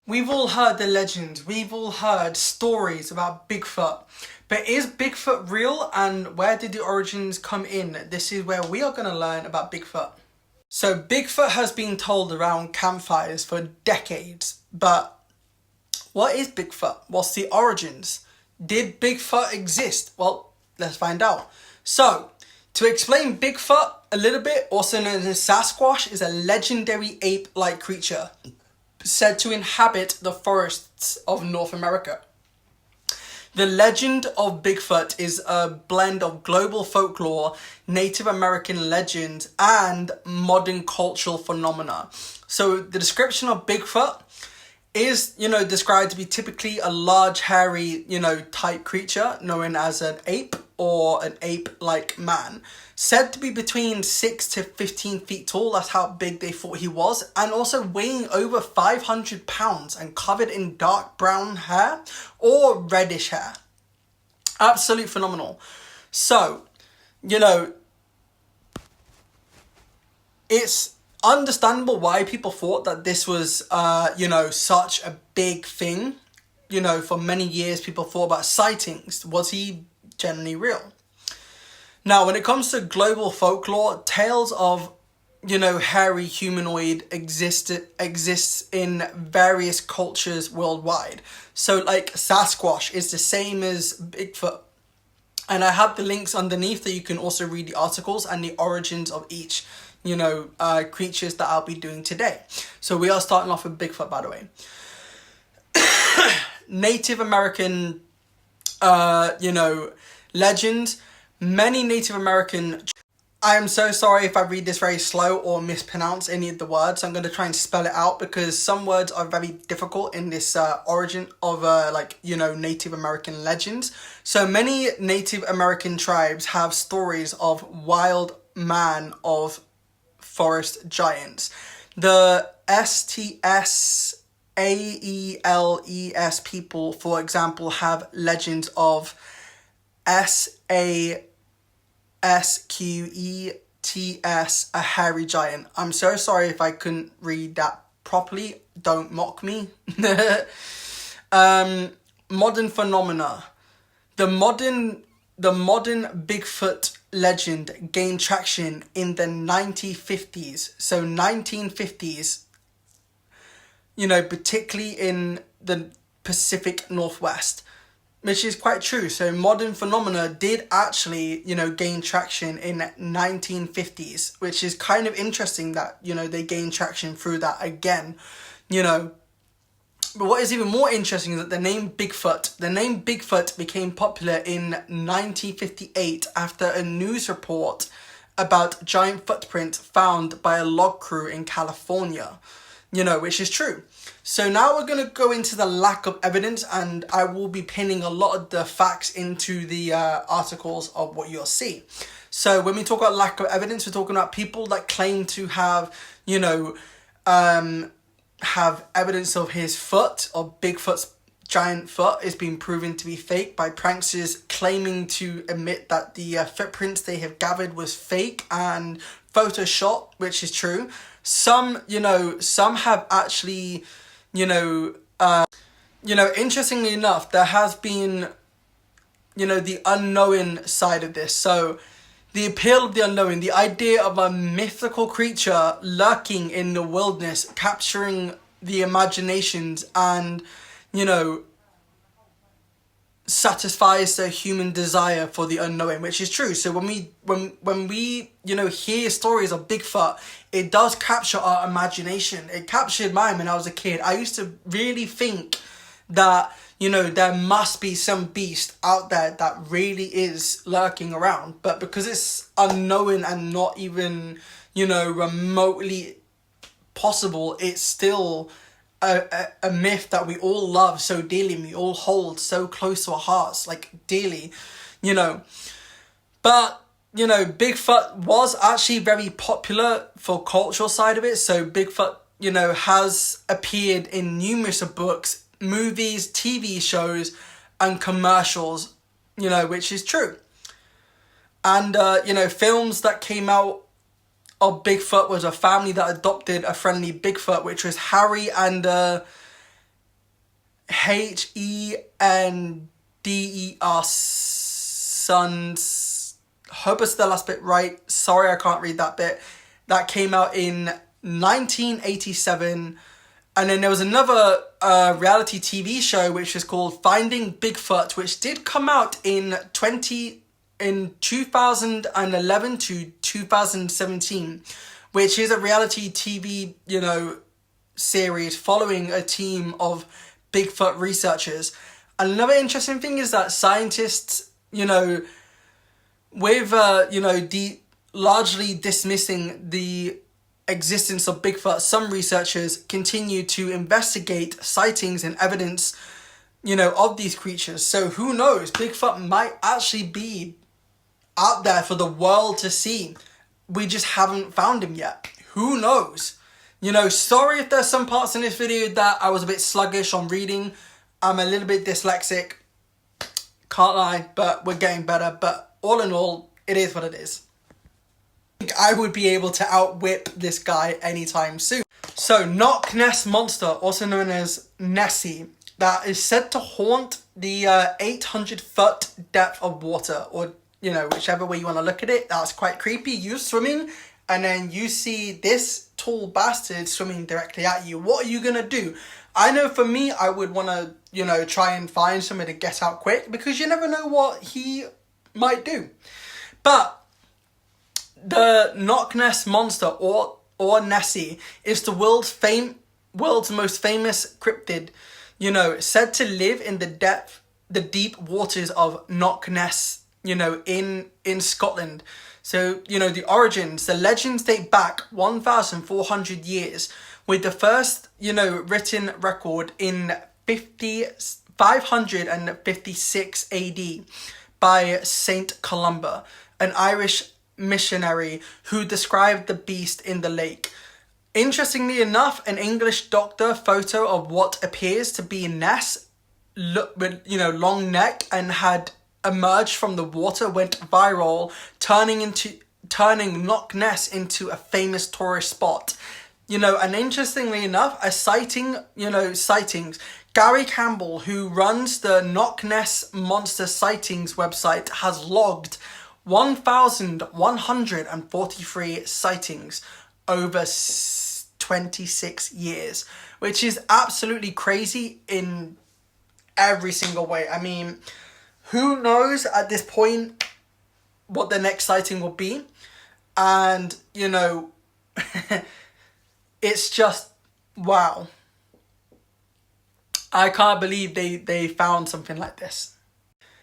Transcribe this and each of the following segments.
We've all heard the legends, we've all heard stories about Bigfoot, but is Bigfoot real and where did the origins come in? This is where we are going to learn about Bigfoot. So Bigfoot has been told around campfires for decades, but what is Bigfoot? What's the origins? Did Bigfoot exist? Well, let's find out. So, to explain Bigfoot a little bit, also known as Sasquatch, is a legendary ape-like creature said to inhabit the forests of North America. The legend of Bigfoot is a blend of global folklore, Native American legend, and modern cultural phenomena. So the description of Bigfoot is, described to be typically a large, hairy, type creature known as an ape or an ape-like man. Said to be between 6 to 15 feet tall, that's how big they thought he was, and also weighing over 500 pounds and covered in dark brown hair or reddish hair. Absolute phenomenal. So, it's understandable why people thought that this was, such a big thing. For many years people thought about sightings. Was he generally real? Now, when it comes to global folklore, tales of, hairy humanoid exists in various cultures worldwide. So, like, Sasquatch is the same as Bigfoot. And I have the links underneath that you can also read the articles and the origins of each, creatures that I'll be doing today. So we are starting off with Bigfoot, by the way. Native American, legends. Many Native American... I am so sorry if I read this very slow or mispronounce any of the words. I'm going to try and spell it out because some words are very difficult in this origin of, Native American legends. So many Native American tribes have stories of wild man of forest giants. The STS-AELES people, for example, have legends of SASQETS, a hairy giant. I'm so sorry if I couldn't read that properly. Don't mock me. Modern phenomena. The modern Bigfoot legend gained traction in the 1950s. So 1950s, particularly in the Pacific Northwest, which is quite true. So modern phenomena did actually, gain traction in 1950s, which is kind of interesting that, they gained traction through that again, But what is even more interesting is that the name Bigfoot became popular in 1958 after a news report about giant footprints found by a log crew in California, which is true. So now we're going to go into the lack of evidence, and I will be pinning a lot of the facts into the articles of what you'll see. So when we talk about lack of evidence, we're talking about people that claim to have, have evidence of his foot, or Bigfoot's giant foot, is being proven to be fake by pranksters claiming to admit that the footprints they have gathered was fake and photoshopped, which is true. Some have actually, interestingly enough, there has been, the unknown side of this. So the appeal of the unknown, the idea of a mythical creature lurking in the wilderness, capturing the imaginations and, satisfies the human desire for the unknown, which is true. So when we hear stories of Bigfoot, it does capture our imagination. It captured mine when I was a kid. I used to really think that, there must be some beast out there that really is lurking around. But because it's unknown and not even, remotely possible, it's still a myth that we all love so dearly and we all hold so close to our hearts, like dearly, But, Bigfoot was actually very popular for cultural side of it. So Bigfoot, has appeared in numerous books, movies, TV shows, and commercials, which is true. And, films that came out of Bigfoot was a family that adopted a friendly Bigfoot, which was Harry and Hendeer Sons. Hope it's the last bit right. Sorry, I can't read that bit. That came out in 1987. And then there was another reality TV show which is called Finding Bigfoot, which did come out in 2011 to 2017, which is a reality TV, series following a team of Bigfoot researchers. Another interesting thing is that scientists, with largely dismissing the existence of Bigfoot, some researchers continue to investigate sightings and evidence, of these creatures. So who knows? Bigfoot might actually be out there for the world to see. We just haven't found him yet. Who knows? Sorry if there's some parts in this video that I was a bit sluggish on reading. I'm a little bit dyslexic. Can't lie, but we're getting better. But all in all, it is what it is. I would be able to outwit this guy anytime soon. So, Loch Ness Monster, also known as Nessie, that is said to haunt the 800-foot depth of water, or, whichever way you want to look at it. That's quite creepy. You swimming, and then you see this tall bastard swimming directly at you. What are you going to do? I know for me, I would want to, try and find somewhere to get out quick, because you never know what he might do. But the Loch Ness Monster, or Nessie, is the world's most famous cryptid, said to live in the deep waters of Loch Ness, in Scotland. So, the origins, the legends date back 1,400 years, with the first, written record in 556 AD by Saint Columba, an Irish missionary who described the beast in the lake. Interestingly enough, an English doctor photo of what appears to be Ness, with long neck, and had emerged from the water, went viral, turning Loch Ness into a famous tourist spot. And interestingly enough, sightings. Gary Campbell, who runs the Loch Ness Monster Sightings website, has logged 1,143 sightings over 26 years, which is absolutely crazy in every single way. I mean, who knows at this point what the next sighting will be? And, it's just, wow. I can't believe they found something like this.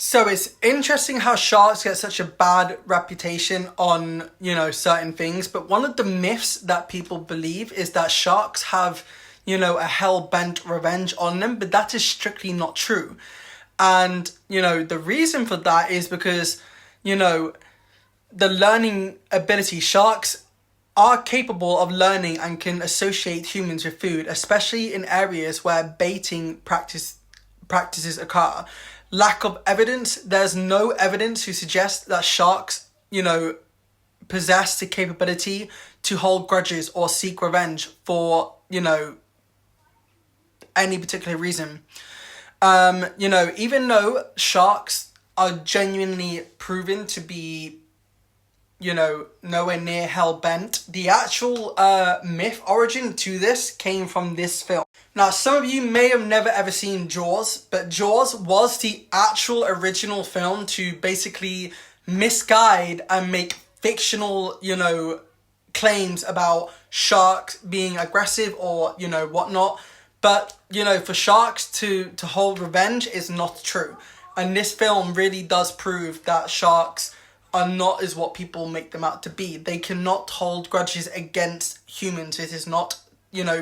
So it's interesting how sharks get such a bad reputation on, certain things. But one of the myths that people believe is that sharks have, a hell-bent revenge on them. But that is strictly not true. And, the reason for that is because, the learning ability. Sharks are capable of learning and can associate humans with food, especially in areas where baiting practices occur. Lack of evidence. There's no evidence to suggest that sharks, possess the capability to hold grudges or seek revenge for, any particular reason. Even though sharks are genuinely proven to be, nowhere near hell-bent, the actual myth origin to this came from this film. Now, some of you may have never ever seen Jaws, but Jaws was the actual original film to basically misguide and make fictional, claims about sharks being aggressive or, whatnot. But, for sharks to hold revenge is not true. And this film really does prove that sharks are not as what people make them out to be. They cannot hold grudges against humans. It is not,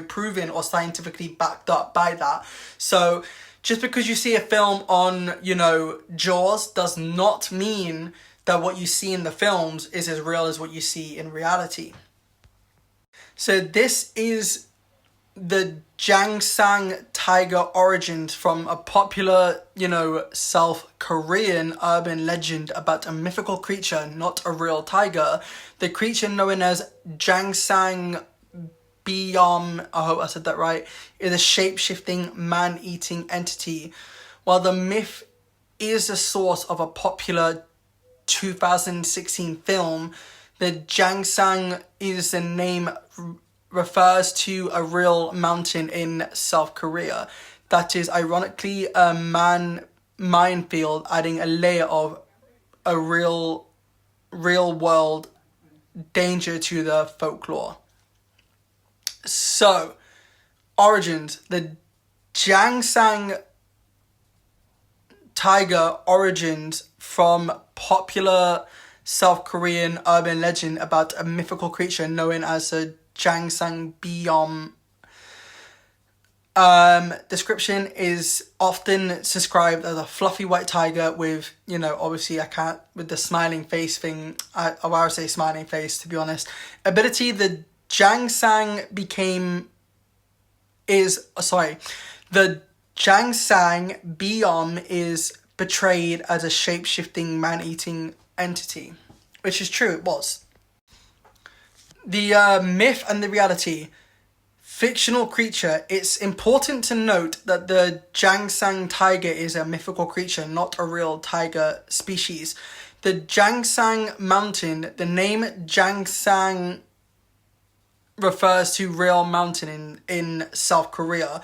proven or scientifically backed up by that. So just because you see a film on, Jaws does not mean that what you see in the films is as real as what you see in reality. So this is the Jangsang tiger origins from a popular, South Korean urban legend about a mythical creature, not a real tiger. The creature known as Jangsang Biom, I hope I said that right, is a shape-shifting man-eating entity. While the myth is the source of a popular 2016 film, the Jangsang is the name refers to a real mountain in South Korea that is ironically a minefield, adding a layer of a real world danger to the folklore. So, origins. The Jangsang tiger origins from popular South Korean urban legend about a mythical creature known as a Jangsang Biom. Description is often described as a fluffy white tiger with, obviously with the smiling face thing. I would say smiling face, to be honest. Ability, the Jangsang the Jangsang Biom is portrayed as a shape-shifting man-eating entity, which is true, it was. The myth and the reality. Fictional creature. It's important to note that the Jangsang tiger is a mythical creature, not a real tiger species. The Jangsang mountain, the name Jangsang refers to real mountain in South Korea.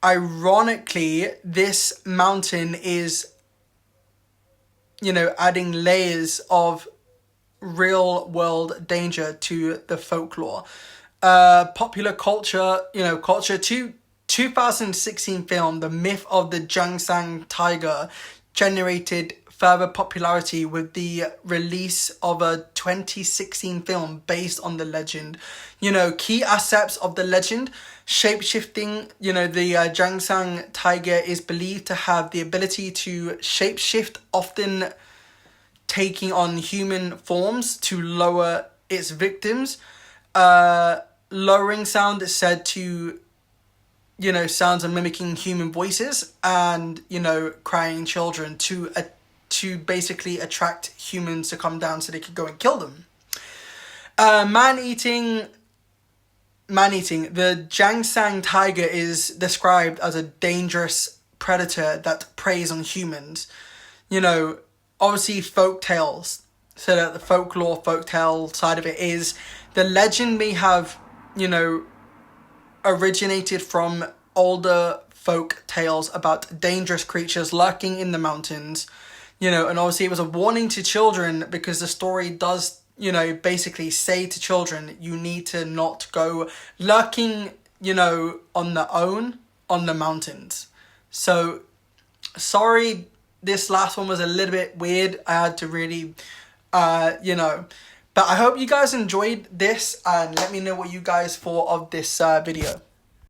Ironically, this mountain is, adding layers of real world danger to the folklore. Popular culture, 2016 film, The Myth of the Jangsang Tiger, generated further popularity with the release of a 2016 film based on the legend. Key aspects of the legend: shape-shifting. The Jangsang tiger is believed to have the ability to shape-shift, often taking on human forms to lure its victims. Lowering sound is said to, sounds of mimicking human voices and, crying children to basically attract humans to come down so they could go and kill them. Man-eating. The Jangsang tiger is described as a dangerous predator that preys on humans. Obviously folk tales. So that the folktale side of it is the legend may have, originated from older folk tales about dangerous creatures lurking in the mountains, and obviously it was a warning to children because the story does, basically say to children, you need to not go lurking, on their own on the mountains. So, sorry, this last one was a little bit weird. I had to really, but I hope you guys enjoyed this and let me know what you guys thought of this video.